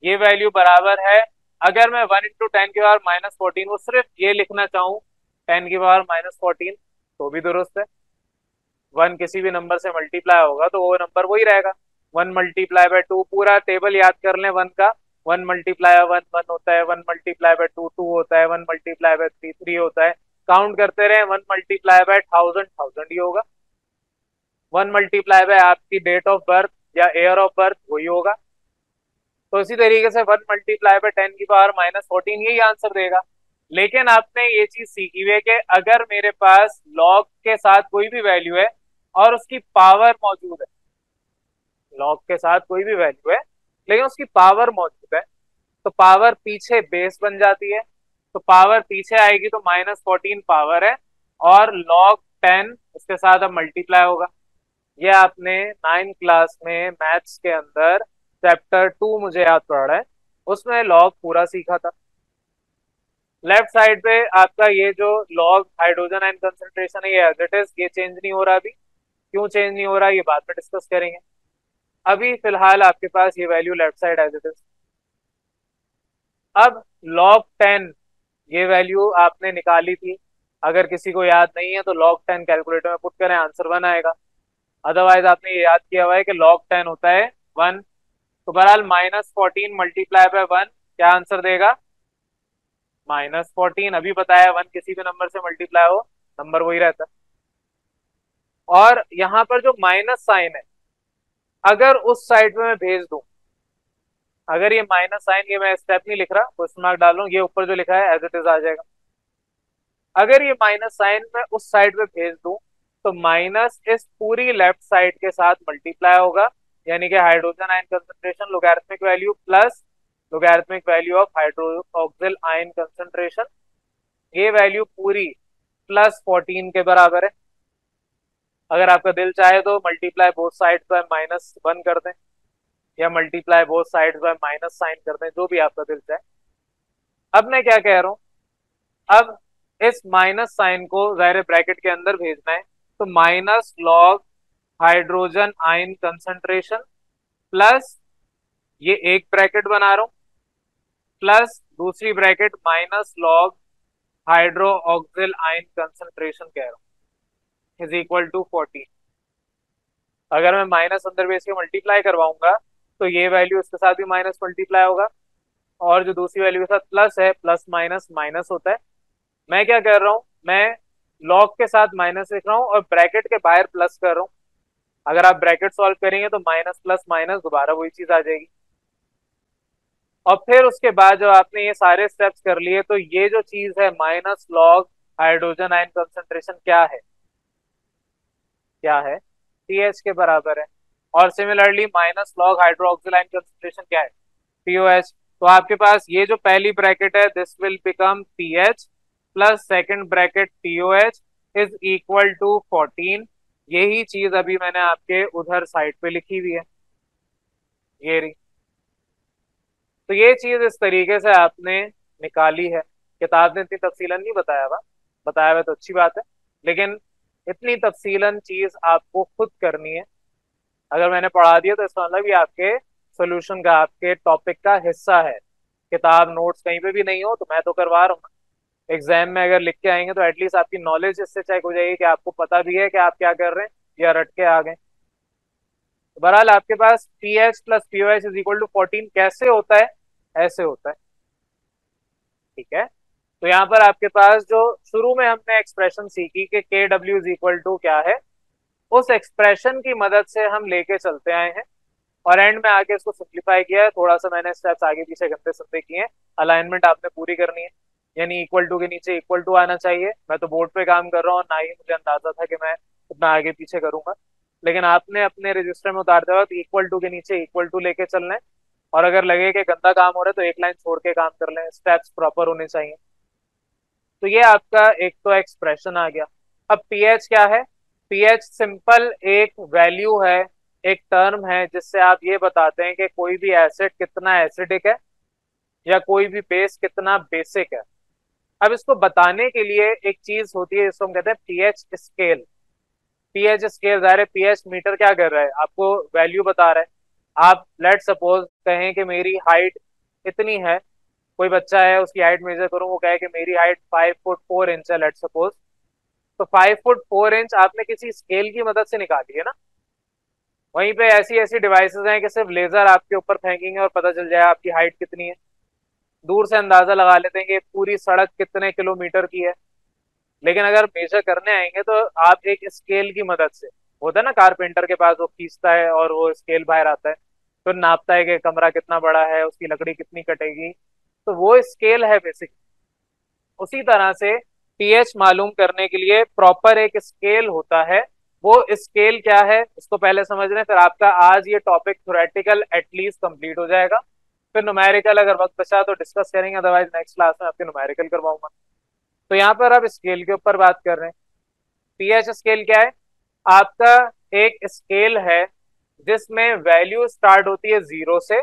ये वैल्यू बराबर है। अगर मैं 1 × 10⁻⁻14 वो सिर्फ ये लिखना चाहूँ 10⁻⁻14 तो भी दुरुस्त है। 1 किसी भी नंबर से मल्टीप्लाई होगा तो वो नंबर वही रहेगा। 1 × 2, पूरा टेबल याद कर लें 1 का। 1 × 1 1 होता है, 1 × 2 2 होता है, 1 × 3 3 होता है। काउंट करते रहे, 1 × 1000 1000 ही होगा। 1 × आपकी डेट ऑफ बर्थ या ईयर ऑफ बर्थ वही होगा। तो इसी तरीके से 1 × 10⁻⁻14 यही आंसर देगा। लेकिन आपने ये चीज सीखी हुई है कि अगर मेरे पास लॉग के साथ कोई भी वैल्यू है और उसकी पावर मौजूद है, लॉग के साथ कोई भी वैल्यू है लेकिन उसकी पावर मौजूद है, तो पावर पीछे बेस बन जाती है। तो पावर पीछे आएगी तो -14 पावर है, और लॉग 10 इसके साथ अब मल्टीप्लाई होगा। ये आपने 9th क्लास में मैथ्स के अंदर चैप्टर 2 मुझे याद पड़ रहा है, उसमें लॉग पूरा सीखा था। लेफ्ट साइड पे आपका ये जो लॉग हाइड्रोजन आयन कंसंट्रेशन है ये एज इट इज, ये चेंज नहीं हो रहा अभी। क्यों चेंज नहीं हो रहा ये बाद में डिस्कस करेंगे। अभी फिलहाल आपके पास ये value left side as it is. अब log 10 ये वैल्यू आपने निकाली थी, अगर किसी को याद नहीं है तो log 10 कैलकुलेटर में पुट करें, आंसर 1 आएगा। अदरवाइज आपने ये याद किया हुआ है कि log 10 होता है 1। तो बहरहाल -14 मल्टीप्लाई बाय 1 क्या आंसर देगा? -14। अभी बताया 1 किसी भी नंबर से मल्टीप्लाई हो नंबर वही रहता है। और यहाँ पर जो माइनस साइन है, अगर उस साइड में मैं भेज दूं, अगर ये माइनस साइन, ये मैं स्टेप नहीं लिख रहा, क्वेश्चन मार्क डाल रहा हूं, ये ऊपर जो लिखा है एज इट इज आ जाएगा। अगर ये माइनस साइन मैं उस साइड में भेज दूं तो माइनस इस पूरी लेफ्ट साइड के साथ मल्टीप्लाई होगा, यानी कि hydrogen ion concentration logarithmic value plus logarithmic value of hydroxyl ion concentration, ये वैल्यू पूरी +14 के बराबर है। अगर आपका दिल चाहे तो मल्टीप्लाई बोथ साइड बाय -1 कर दें, या multiply both side by minus sign कर दें, जो भी आपका दिल चाहे। अब मैं क्या कह रहा हूं, अब इस माइनस साइन को जाहिर ब्रैकेट के अंदर भेजना है, तो minus log hydrogen ion concentration plus ये एक ब्रैकेट बना रहा हूं, प्लस दूसरी bracket minus log hydroxyl ion concentration कह रहा हूं इज इक्वल टू 14। अगर मैं माइनस अंदर बेस के मल्टीप्लाई करवाऊंगा तो ये वैल्यू इसके साथ भी माइनस मल्टीप्लाई होगा, और जो दूसरी वैल्यू के साथ प्लस है, प्लस माइनस माइनस होता है। मैं क्या कर रहा हूं, मैं लॉग के साथ माइनस लिख रहा हूं और ब्रैकेट के बाहर प्लस कर रहा हूं। अगर आप ब्रैकेट सॉल्व करेंगे तो माइनस प्लस माइनस दोबारा वही चीज आ जाएगी। और फिर उसके बाद जब आपने ये सारे स्टेप्स कर लिए तो ये जो चीज है minus log hydrogen ion concentration क्या है, क्या है? TH के बराबर है। और similarly minus log hydroxyl ion concentration क्या है? POH। तो आपके पास ये जो पहली ब्रैकेट है this will become PH plus second bracket TOH is equal to 14। यही चीज अभी मैंने आपके उधर साइड पे लिखी हुई है, ये रही। तो ये चीज इस तरीके से आपने निकाली है। किताब ने इतनी तफसीलन नहीं बताया हुआ, बताया हुआ तो अच्छी बात है, लेकिन इतनी तफसीलन चीज आपको खुद करनी है। अगर मैंने पढ़ा दिया तो इसका मतलब ये आपके सोल्यूशन का, आपके टॉपिक का हिस्सा है। किताब नोट्स कहीं पे भी नहीं हो तो मैं तो करवा रहा हूँ। एग्जाम में अगर लिख के आएंगे तो एटलीस्ट आपकी नॉलेज इससे चेक हो जाएगी कि आपको पता भी है कि आप क्या कर रहे हैं या रट के आ गए। तो बहरहाल आपके पास PH plus POH is equal to 14 कैसे होता है? ऐसे होता है, ठीक है। तो यहाँ पर आपके पास जो शुरू में हमने एक्सप्रेशन सीखी कि KW इज इक्वल टू क्या है, उस एक्सप्रेशन की मदद से हम लेके चलते आए हैं और एंड में आके इसको सिंप्लीफाई किया है। थोड़ा सा मैंने स्टेप्स आगे पीछे गंदे संदे किए हैं। अलाइनमेंट आपने पूरी करनी है, यानी इक्वल टू के नीचे इक्वल टू आना चाहिए। मैं तो बोर्ड पे काम कर रहा हूँ, ना ही मुझे अंदाजा था कि मैं इतना आगे पीछे करूंगा, लेकिन आपने अपने रजिस्टर में उतारते वक्त इक्वल टू के नीचे इक्वल टू लेके चलना है। और अगर लगे कि गंदा काम हो रहा है तो एक लाइन छोड़ के काम कर लें, स्टेप्स प्रॉपर होने चाहिए। तो ये आपका एक तो एक्सप्रेशन आ गया। अब पीएच क्या है? पीएच सिंपल एक वैल्यू है, एक टर्म है जिससे आप ये बताते हैं कि कोई भी एसिड कितना एसिडिक है या कोई भी बेस कितना बेसिक है। अब इसको बताने के लिए एक चीज होती है जिसको हम कहते हैं पीएच स्केल। पीएच स्केल, ज़ाहिर है पीएच मीटर क्या कर रहा है, आपको वैल्यू बता रहा है। आप लेट सपोज कहें कि मेरी हाइट इतनी है, कोई बच्चा है उसकी हाइट मेजर करूं, वो कहे कि मेरी हाइट 5 फुट 4 इंच है लेट सपोज, तो 5 फुट 4 इंच आपने किसी स्केल की मदद से निकाली है ना। वहीं पे ऐसी ऐसी डिवाइसेस हैं कि सिर्फ लेजर आपके ऊपर फेंकेंगे और पता चल जाए आपकी हाइट कितनी है। दूर से अंदाजा लगा लेते हैं कि पूरी सड़क कितने किलोमीटर की है, लेकिन अगर मेजर करने आएंगे तो आप एक स्केल की मदद से, होता है ना कारपेंटर के पास, वो खींचता है और वो स्केल बाहर आता है, फिर नापता है कि कमरा कितना बड़ा है, उसकी लकड़ी कितनी कटेगी, तो वो स्केल है बेसिक। उसी तरह से पीएच मालूम करने के लिए प्रॉपर एक स्केल होता है। वो स्केल क्या है इसको पहले समझ लें, फिर आपका आज ये टॉपिक थ्योरेटिकल एटलीस्ट कंप्लीट हो जाएगा। फिर न्यूमेरिकल अगर वक्त बचा तो डिस्कस करेंगे, अदरवाइज नेक्स्ट क्लास में आपके न्यूमेरिकल करवाऊंगा। तो यहाँ पर आप स्केल के ऊपर बात कर रहे हैं। पीएच स्केल क्या है? आपका एक स्केल है जिसमें वैल्यू स्टार्ट होती है 0 से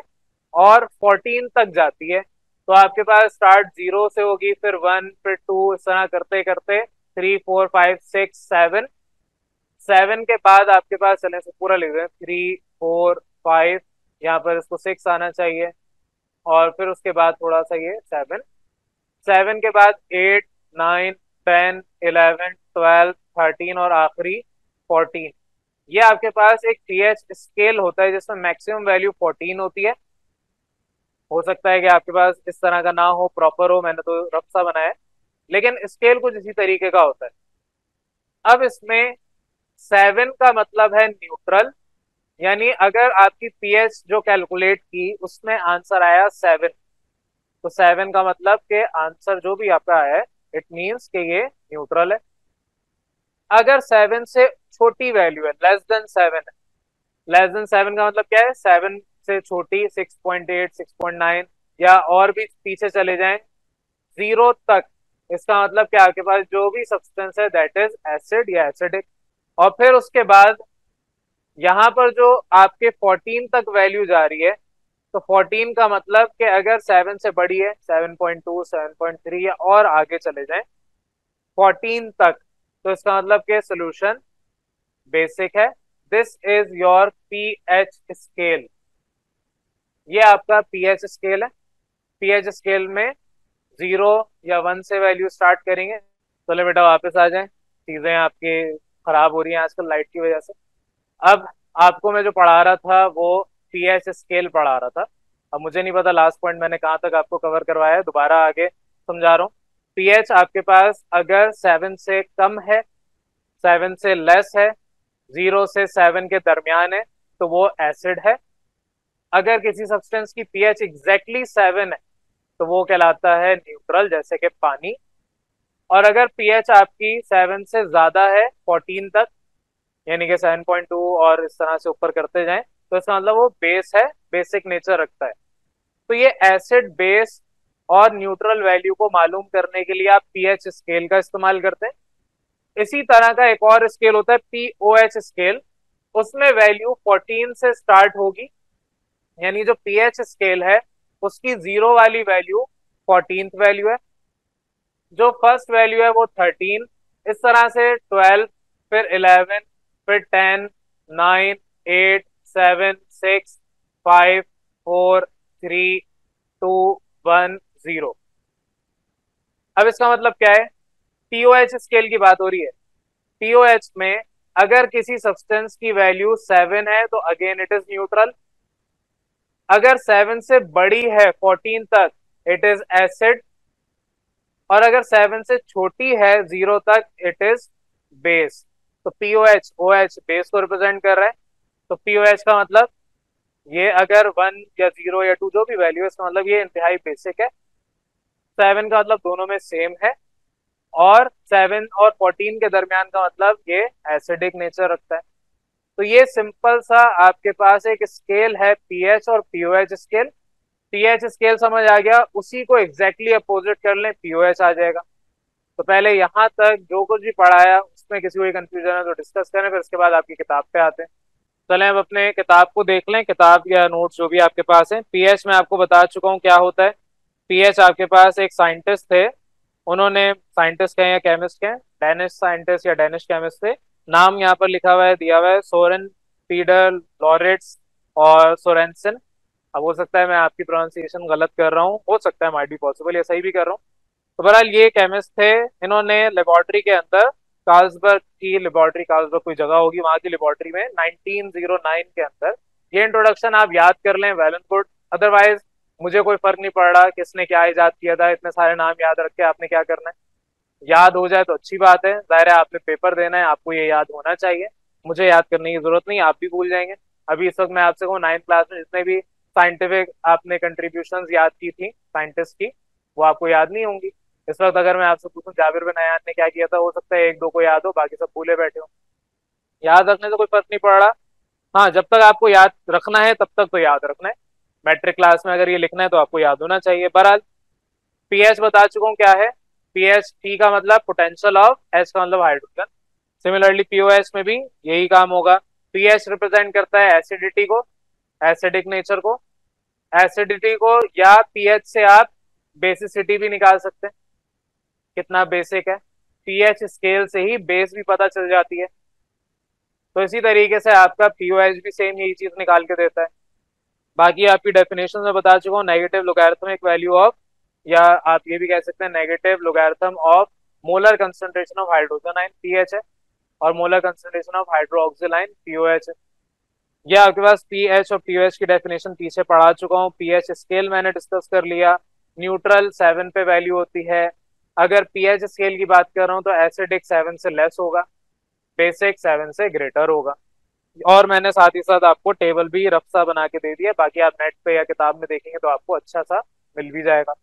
और 14 तक जाती है। तो आपके पास स्टार्ट 0 से होगी, फिर 1, फिर 2, इस तरह करते करते 3, 4, 5, 6, 7। 7 के बाद आपके पास, चले से पूरा लिख रहे हैं, 3, 4, 5, यहाँ पर इसको 6 आना चाहिए, और फिर उसके बाद थोड़ा सा ये 7। 7 के बाद 8, 9, 10, 11, 12, 13 और आखिरी 14। ये आपके पास एक पीएच स्केल होता है जिसमें मैक्सिमम वैल्यू 14 होती है। हो सकता है कि आपके पास इस तरह का ना हो, प्रॉपर हो, मैंने तो रफ सा बनाया है, लेकिन स्केल कुछ इसी तरीके का होता है। अब इसमें 7 का मतलब है न्यूट्रल, यानी अगर आपकी पीएच जो कैलकुलेट की उसमें आंसर आया 7, तो 7 का मतलब कि आंसर जो भी आपका है इट मीन्स कि ये न्यूट्रल है। अगर 7 से छोटी वैल्यू है, लेस देन 7 है, लेस देन 7 का मतलब क्या है? 7 से छोटी 6.8, 6.9 या और भी पीछे चले जाएं 0 तक, इसका मतलब क्या, आपके पास जो भी सब्सटेंस है दैट इज एसिड या एसिडिक। और फिर उसके बाद यहाँ पर जो आपके 14 तक वैल्यू जा रही है, तो 14 का मतलब कि अगर 7 से बड़ी है, 7.2, 7.3 या और आगे चले जाएं 14 तक, तो इसका मतलब कि सोल्यूशन बेसिक है। This is your pH scale. ये आपका पीएच स्केल है। पीएच स्केल में 0 या 1 से वैल्यू स्टार्ट करेंगे। चलो बेटा वापस आ जाएं, चीजें आपकी खराब हो रही हैं आजकल लाइट की वजह से। अब आपको मैं जो पढ़ा रहा था वो पीएच स्केल पढ़ा रहा था। अब मुझे नहीं पता लास्ट पॉइंट मैंने कहाँ तक आपको कवर करवाया है, दोबारा आगे समझा रहा हूँ। पीएच आपके पास अगर 7 से कम है, 7 से लेस है, 0 से 7 के दरमियान है, तो वो एसिड है। अगर किसी सब्सटेंस की पीएच एग्जैक्टली 7 है तो वो कहलाता है न्यूट्रल, जैसे कि पानी। और अगर पीएच आपकी 7 से ज्यादा है 14 तक, यानी कि 7.2 और इस तरह से ऊपर करते जाएं, तो इसका मतलब वो बेस है, बेसिक नेचर रखता है। तो ये एसिड, बेस और न्यूट्रल वैल्यू को मालूम करने के लिए आप पीएच स्केल का इस्तेमाल करते हैं। इसी तरह का एक और स्केल होता है पीओएच स्केल। उसमें वैल्यू 14 से स्टार्ट होगी, यानी जो पीएच स्केल है उसकी 0 वाली वैल्यू 14th वैल्यू है, जो फर्स्ट वैल्यू है वो 13, इस तरह से 12, फिर 11, फिर 10, 9, 8, 7, 6, 5, 4, 3, 2, 1, 0। अब इसका मतलब क्या है? पीओएच स्केल की बात हो रही है। पीओएच में अगर किसी सब्सटेंस की वैल्यू 7 है तो अगेन इट इज न्यूट्रल। अगर 7 से बड़ी है 14 तक इट इज एसिड, और अगर 7 से छोटी है 0 तक इट इज बेस। तो पीओएच, ओएच बेस को रिप्रेजेंट कर रहा है, तो पीओएच का मतलब ये अगर 1 या 0 या 2 जो भी वैल्यू है, इसका मतलब ये इंतहाई बेसिक है। 7 का मतलब दोनों में सेम है, और 7 और 14 के दरमियान का मतलब ये एसिडिक नेचर रखता है। तो ये सिंपल सा आपके पास एक स्केल है पीएच और पीओएच स्केल। पीएच स्केल समझ आ गया, उसी को एग्जैक्टली अपोजिट कर लें, पीओएच आ जाएगा। तो पहले यहाँ तक जो कुछ भी पढ़ाया उसमें किसी को कंफ्यूजन है तो डिस्कस करें, फिर उसके बाद आपकी किताब पे आते हैं। चलें अब अपने किताब को देख लें, किताब या नोट्स जो भी आपके पास है। पीएच में आपको बता चुका हूँ क्या होता है। पीएच आपके पास एक साइंटिस्ट थे, उन्होंने, साइंटिस्ट कहें या केमिस्ट कहें, डेनिश साइंटिस्ट या डेनिश केमिस्ट थे। नाम यहाँ पर लिखा हुआ है, दिया हुआ है, सोरेन पीडर लॉरेट्स और सोरेंसन। अब हो सकता है मैं आपकी प्रोनाउंसिएशन गलत कर रहा हूँ, हो सकता है, माइट बी पॉसिबल, या सही भी कर रहा हूँ। तो बहरहाल ये केमिस्ट थे, इन्होंने लेबोरेटरी के अंदर, कार्लसबर्ग की लेबोरेटरी, कार्लसबर्ग कोई जगह होगी, वहां की लेबोरेटरी में 1909 के अंदर, ये इंट्रोडक्शन आप याद कर लें, वेल एंड गुड। अदरवाइज मुझे कोई फर्क नहीं पड़ रहा किसने क्या इजाद किया था, इतने सारे नाम याद रख के आपने क्या करना है। याद हो जाए तो अच्छी बात है, जाहिर है आपने पेपर देना है, आपको ये याद होना चाहिए। मुझे याद करने की जरूरत नहीं, आप भी भूल जाएंगे। अभी इस वक्त मैं आपसे कहूँ 9th क्लास में जितने भी साइंटिफिक आपने कंट्रीब्यूशन याद की थी साइंटिस्ट की, वो आपको याद नहीं होंगी। इस वक्त अगर मैं आपसे पूछूं जाबिर बिन अयान ने क्या किया था, हो सकता है एक दो को याद हो, बाकी सब भूले बैठे हो। याद रखने से कोई फर्क नहीं पड़ रहा। हाँ, जब तक आपको याद रखना है तब तक तो याद रखना है। मैट्रिक क्लास में अगर ये लिखना है तो आपको याद होना चाहिए। बहरहाल पीएच बता चुका हूँ क्या है। पीएच, टी का मतलब पोटेंशियल ऑफ, एच का मतलब हाइड्रोजन। सिमिलरली पीओएच में भी यही काम होगा। पीएच रिप्रेजेंट करता है एसिडिटी को, एसिडिक नेचर को। एसिडिटी को या पीएच से आप बेसिसिटी भी निकाल सकते हैं, कितना बेसिक है। पीएच स्केल से ही बेस भी पता चल जाती है। तो इसी तरीके से आपका पीओएच भी सेम यही चीज निकाल के देता है। बाकी आपकी डेफिनेशन में बता चुका हूँ, नेगेटिव लोगैरिथमिक वैल्यू ऑफ, या आप ये भी कह सकते हैं negative logarithm of molar concentration of hydrogen ion pH है, और molar concentration of hydroxyl ion pOH है। ये आपके पास पीएच और पीओएच की डेफिनेशन पीछे पढ़ा चुका हूँ। पीएच स्केल मैंने डिस्कस कर लिया, न्यूट्रल 7 पे वैल्यू होती है। अगर पीएच स्केल की बात कर रहा हूँ तो एसिडिक 7 से लेस होगा, बेसिक 7 से ग्रेटर होगा। और मैंने साथ ही साथ आपको टेबल भी रफ सा बना के दे दिया, बाकी आप नेट पे या किताब में देखेंगे तो आपको अच्छा सा मिल भी जाएगा।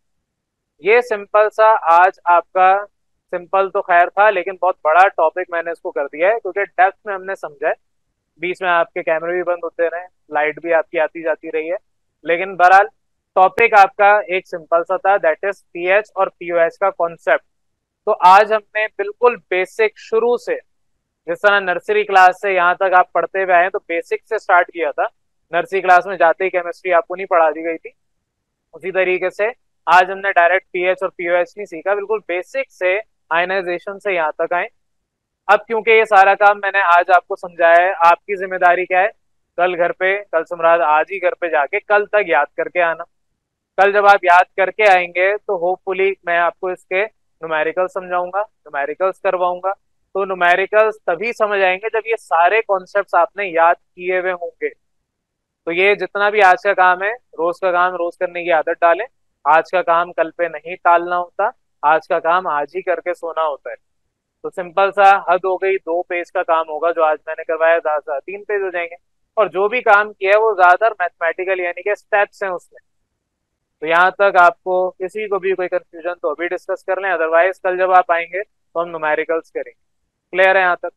ये सिंपल सा आज आपका, सिंपल तो खैर था लेकिन बहुत बड़ा टॉपिक मैंने इसको कर दिया है क्योंकि डेप्थ में हमने समझा है। बीच में आपके कैमरे भी बंद होते रहे, लाइट भी आपकी आती जाती रही है, लेकिन बहरहाल टॉपिक आपका एक सिंपल सा था, दैट इज पीएच और पीओएच का कॉन्सेप्ट। तो आज हमने बिल्कुल बेसिक शुरू से, जिस तरह नर्सरी क्लास से यहाँ तक आप पढ़ते हुए आए हैं, तो बेसिक से स्टार्ट किया था। नर्सरी क्लास में जाते ही केमिस्ट्री आपको नहीं पढ़ा दी गई थी, उसी तरीके से आज हमने डायरेक्ट पीएच और पीओएच नहीं सीखा, बिल्कुल बेसिक से आयनाइजेशन से यहाँ तक आए। अब क्योंकि ये सारा काम मैंने आज आपको समझाया है, आपकी जिम्मेदारी क्या है, कल घर पे, कल सम्राट आज ही घर पे जाके कल तक याद करके आना। कल जब आप याद करके आएंगे तो होपफुली मैं आपको इसके न्यूमेरिकल्स समझाऊंगा, न्यूमेरिकल्स करवाऊंगा। तो न्यूमेरिकल्स तभी समझ आएंगे जब ये सारे कॉन्सेप्ट्स आपने याद किए हुए होंगे। तो ये जितना भी आज का काम है, रोज का काम रोज करने की आदत डालें। आज का काम कल पे नहीं टालना होता, आज का काम आज ही करके सोना होता है। तो सिंपल सा हद हो गई, 2 पेज का काम होगा जो आज मैंने करवाया, ज्यादा 3 पेज हो जाएंगे। और जो भी काम किया है वो ज्यादातर मैथमेटिकल यानी कि स्टेप्स हैं उसमें। तो यहाँ तक आपको किसी को भी कोई कंफ्यूजन तो अभी डिस्कस कर लें, अदरवाइज कल जब आप आएंगे तो हम न्यूमेरिकल्स करेंगे। क्लियर है यहाँ तक?